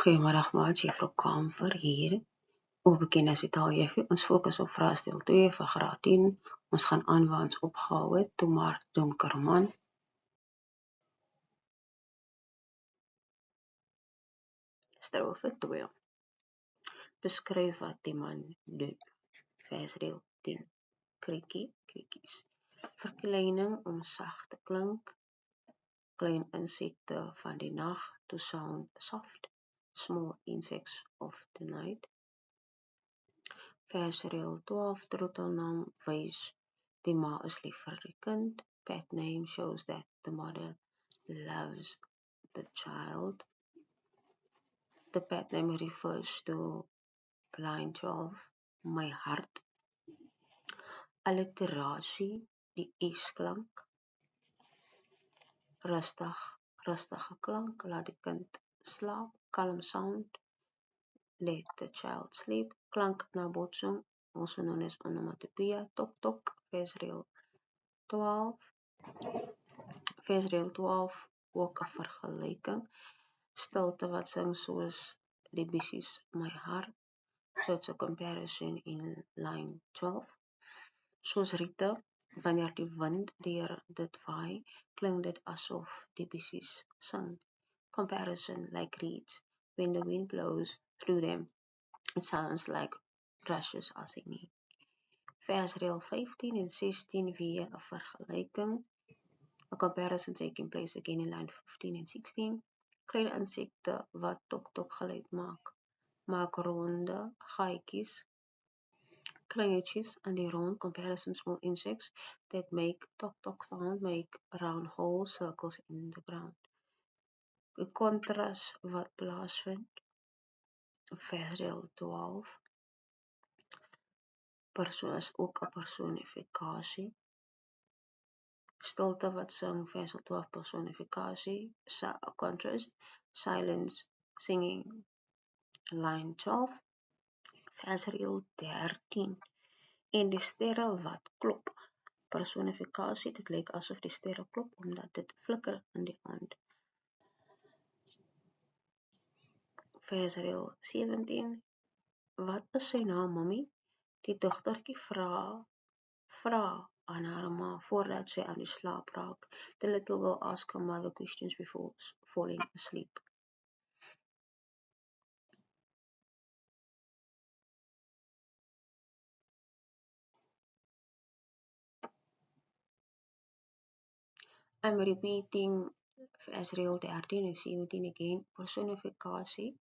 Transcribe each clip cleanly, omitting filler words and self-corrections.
Goeiemiddag maat, Juffrou Kamfer hier. Ook bekend as die taaljuffie. Ons fokus op vraestel 2 vir graad 10. Ons gaan aan waar ons opgehou het, toe maar donker man. Strofe 2. Beskryf wat die man doen. Versdeel 10. Kriekie, kriekies. Verkleining om sag te klink. Klein insekte van die nag to sound soft. Small insects of the night. Versdeel 12. Troetelnaam wys die ma is lief vir die kind. Pet name shows that the mother loves the child. The pet name refers to line 12, my hart. Alliterasie, die S-klank. Rustige klank, laat die kind slaap. Calm sound, let the child sleep. Klank na botsing, also known as onomatopoeia. Tok tok, versdeel 12. Versdeel 12, ook 'n vergelyking. Stilte wat sing soos die bissies my hart. So it's a comparison in line 12. Soos Rita, wanneer die wind deur dit waai, klink dit asof die bissies sing. Comparison like reeds. When the wind blows through them, it sounds like thrushes are singing. Versdeel 15 en 16 weer 'n vergelyking. A comparison taking place again in line 15 and 16. Klein insekte wat tok-tok geluid maak ronde gaatjies, kringetjies aan die rond. Comparison small insects that make tok-tok sound make round hole circles in the ground. Die kontras wat plaasvind. Versdeel 12. Persoon is ook 'n personifikasie. Stilte wat sing, versdeel 12 personifikasie. Contrast, silence, singing. Line 12. Versdeel 13. En die sterre wat klop. Personifikasie, dit lyk asof die sterre klop omdat dit flikker in die aand. Versdeel 17. Wat is sy naam, mommy? Die dogtertjie vra aan haar ma voordat sy aan die slaap raak. The little girl asks her mother questions before falling asleep. I'm repeating versdeel 13 en 17 again. Personifikasie,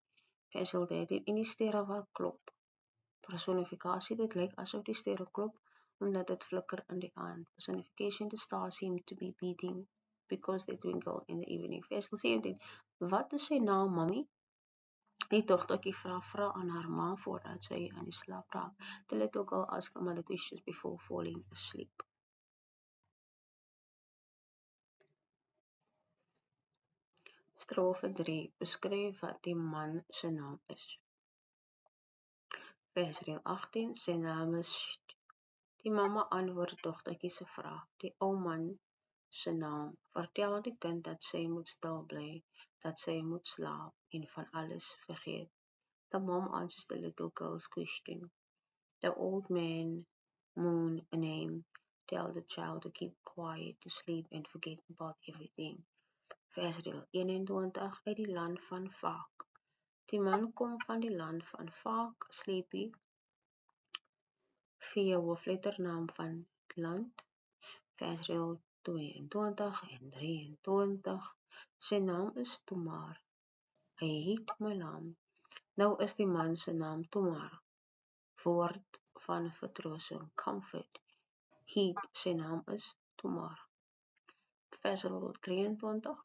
versdeel 13. En die sterre wat klop. Personifikasie, dit lyk asof die sterre klop omdat dit flikker in die aand. Personification, the stars seem to be beating because they twinkle in the evening. Versdeel 17. Wat is sy naam, mommy? Die dogtertjie vra aan haar ma voordat sy aan die slaap raak. The little girl asks her mother questions before falling asleep. Strofe 3. Beskryf wat die man se naam is. Versdeel 18. Sy naam is Sht. Die mamma antwoord die dogtertjie se vraag. Die ou man se naam. Vertel die kind dat sy moet stil bly, dat sy moet slaap en van alles vergeet. The mom answers the little girl's question. The old man, moon, a name, tell the child to keep quiet, to sleep and forget about everything. Versdeel 21. Uit die land van Vaak. Die man kom van die land van Vaak, Sleepy. 4 hoofletternaam van land. Versdeel 22 en 23. Sy naam is Tomar. Hy heet my naam. Nou is die man se naam Tomar. Woord van vertroosting, comfort. Heet, sy naam is Tomar. Versdeel 23.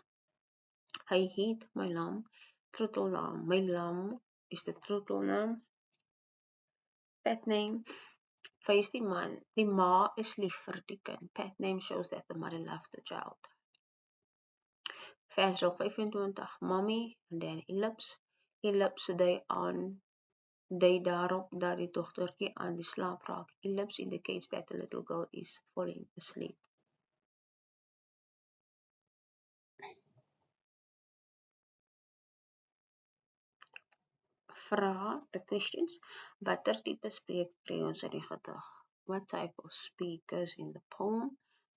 Hy heet my lam. Troetelnaam. My lam is die troetelnaam. Pet name. Wys die man. Die ma is lief vir die kind. Pet name shows that the mother loves the child. Versdeel 25. Mommy, and then ellipse. Ellipse dui daarop dat die dogtertjie aan die slaap raak. Ellipse indicates that the little girl is falling asleep. Vra the questions. Watter tipe spreker kry ons in die gedig? What type of speakers in the poem?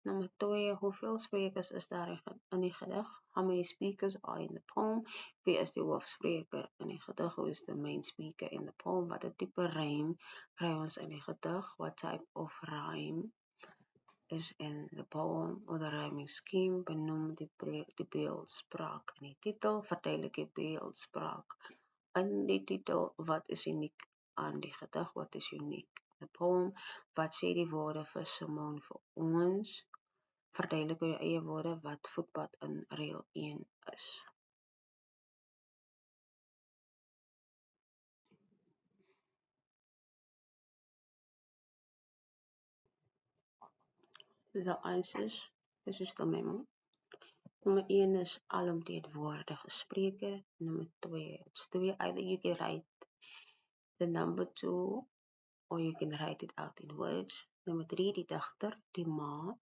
Nommer 2, hoeveel sprekers is daar in die gedig? How many speakers are in the poem? Wie is die hoofspreker in die gedig? Who is the main speaker in the poem? Watter tipe rym kry ons in die gedig? What type of rhyme is in the poem or the rhyming scheme? Benoem die beeldspraak in die titel. Verduidelik die beeldspraak in die titel. Wat is uniek aan die gedig? What is unique in the poem? Wat sê die woorde vir Simone vir ons? Verduidelik in jou eie woorde wat voetpad in reël 1 is. The answers, this is the memo. Nummer 1 is alomteenwoordige spreker. Nummer 2, it's 2, either you can write the number 2 or you can write it out in words. Nummer 3, die digter, die ma.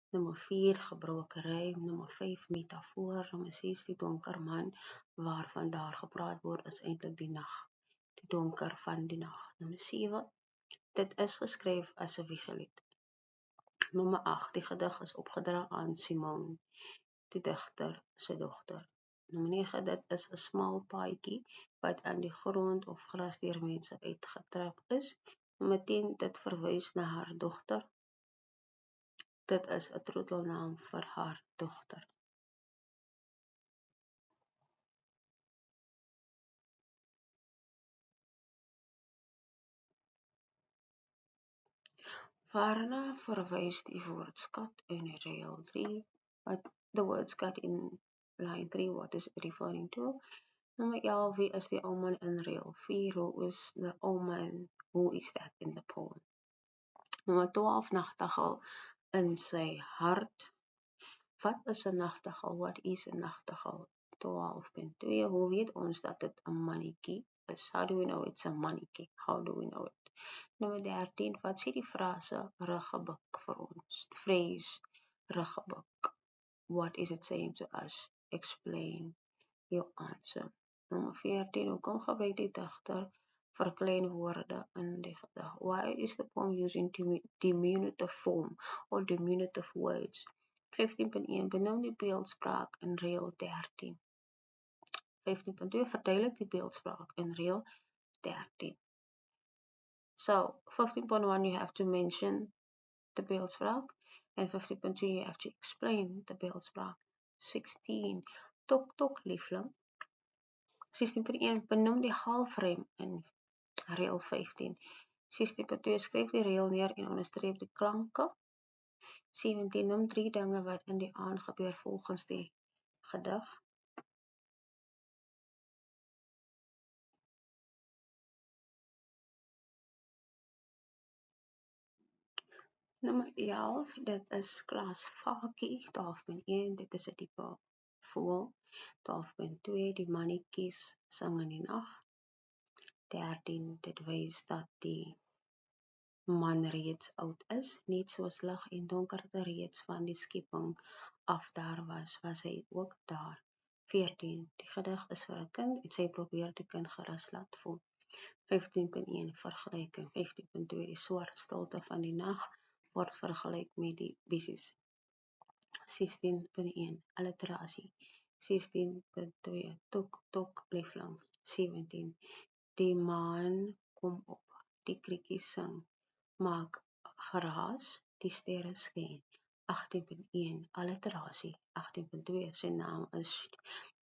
Nummer 4, gebroke rym. Nummer 5, metafoor. Nummer 6, die donker man waarvan daar gepraat word is eintlik die nag. Die donker van die nag. Nummer 7, dit is geskryf as 'n wiegelied. Nommer 8, die gedig is opgedra aan Simone, die digter se dogter. Nommer 9, dit is 'n smal paadjie wat aan die grond of gras deur mense uitgetrap is. Nommer 10, dit verwys na haar dogter. Dit is 'n troetelnaam vir haar dogter. Waarna verwys die woordskat in reël 3? The woordskat in line 3, what is it referring to? Nommer 11, wie is die ou man in reël 4? Who is the old man? Who is that in the poem? Nommer 12, nagtegaal in sy hart. Wat is 'n nagtegaal? What is 'n nagtegaal? 12.2, hoe weet ons dat dit 'n mannetjie is? How do we know it's a mannetjie? How do we know it? Nommer 13, wat sê die frase ruggebuk vir ons? Die phrase ruggebuk. What is it saying to us? Explain your answer. Nommer 14, hoekom gebruik die digter verkleinwoorde in die gedig? Why is the poem using diminutive form or diminutive words? 15.1, benoem die beeldspraak in reël 13. 15.2, verduidelik die beeldspraak in reël 13. So, 15.1, you have to mention the beeldspraak, and 15.2, you have to explain the beeldspraak. 16, tok tok liefling. 16.1, benoem die halfrym in reël 15. 16.2, skryf die reël neer en onderstreep die klanke. 17, noem 3 dinge wat in die aand gebeur volgens die gedig. Nommer 11, dit is klasvakie. 12.1, dit is 'n tipe voël. 12.2, die mannetjies sing in die nag. 13, dit wys dat die man reeds oud is, net soos lig en donkerte reeds van die skepping af daar was, was hy ook daar. 14, die gedig is vir 'n kind en sy probeer die kind gerus laat voel. 15.1, vergelyking. 15.2, die swart stilte van die nag word vergelyk met die visies. 16.1, alliterasie. 16.2, tok tok liefling. 17, die maan kom op, die kriekies sing, maak geraas, die sterre skyn. 18.1, alliterasie. 18.2, sy naam is,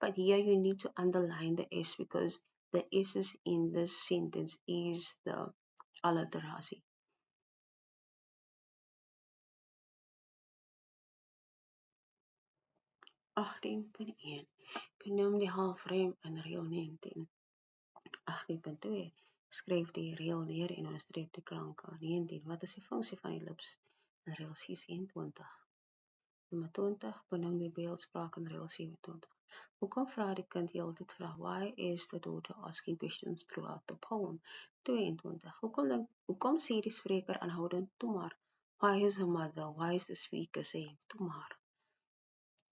but here you need to underline the S because the S's in this sentence is the alliterasie. 18.1, benoem die halfrym in reël 19. 18.2, skryf die reël neer en onderstreep die klanke. 19, wat is die funksie van die lips in reël 26? Nommer 20, benoem die beeldspraak in reël 27. Hoekom vra die kind heeltyd vra? Why is the daughter asking questions throughout the poem? 22, hoekom sê die spreker aanhoudend toe maar? Why is her mother? Why is the speaker saying toe maar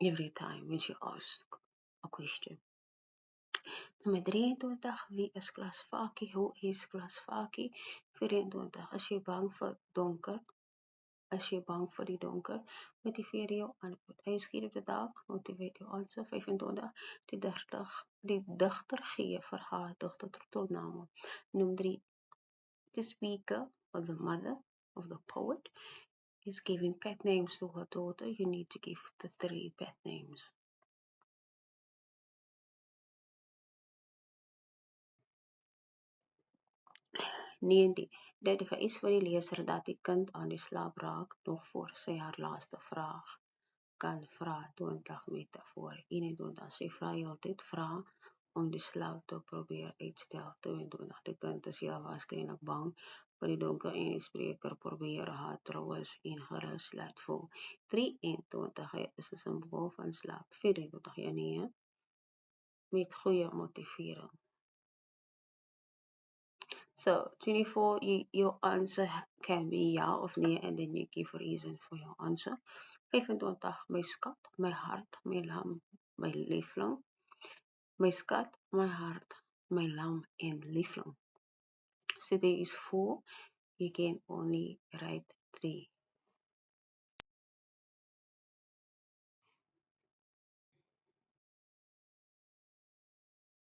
every time when she asks a question? Nummer 23, wie is Klasvaki? Hoe is Klasvaki? 24, as jy bang vir donker? As jy bang vir die donker, motiveer jou aan het ijskier op de dag, motiveert jou also 25, die dichter gee vir haar dichter trotelname. Noem 3, the speaker or the mother of the poet is giving pet names to her daughter. You need to give the 3 pet names. Nee, dit vereis vir die leser dat die kind aan die slaap raak nog voor sy haar laaste vraag kan vra. 20 metafoor. 21 as jy vra heeltyd vra om die slaap te probeer uitstel. 22 die kind is heel waarskynlik bang vir die donker en die spreker probeer haar troos en gerus laat voel. 23 is 'n simbool van slaap. 24 nee met goeie motivering. So 24, your answer can be ja of nee, and then you give a reason for your answer. 25, my skat, my hart, my lam, my liefling. My skat, my hart, my lamb, and liefling. So there is 4. You can only write 3.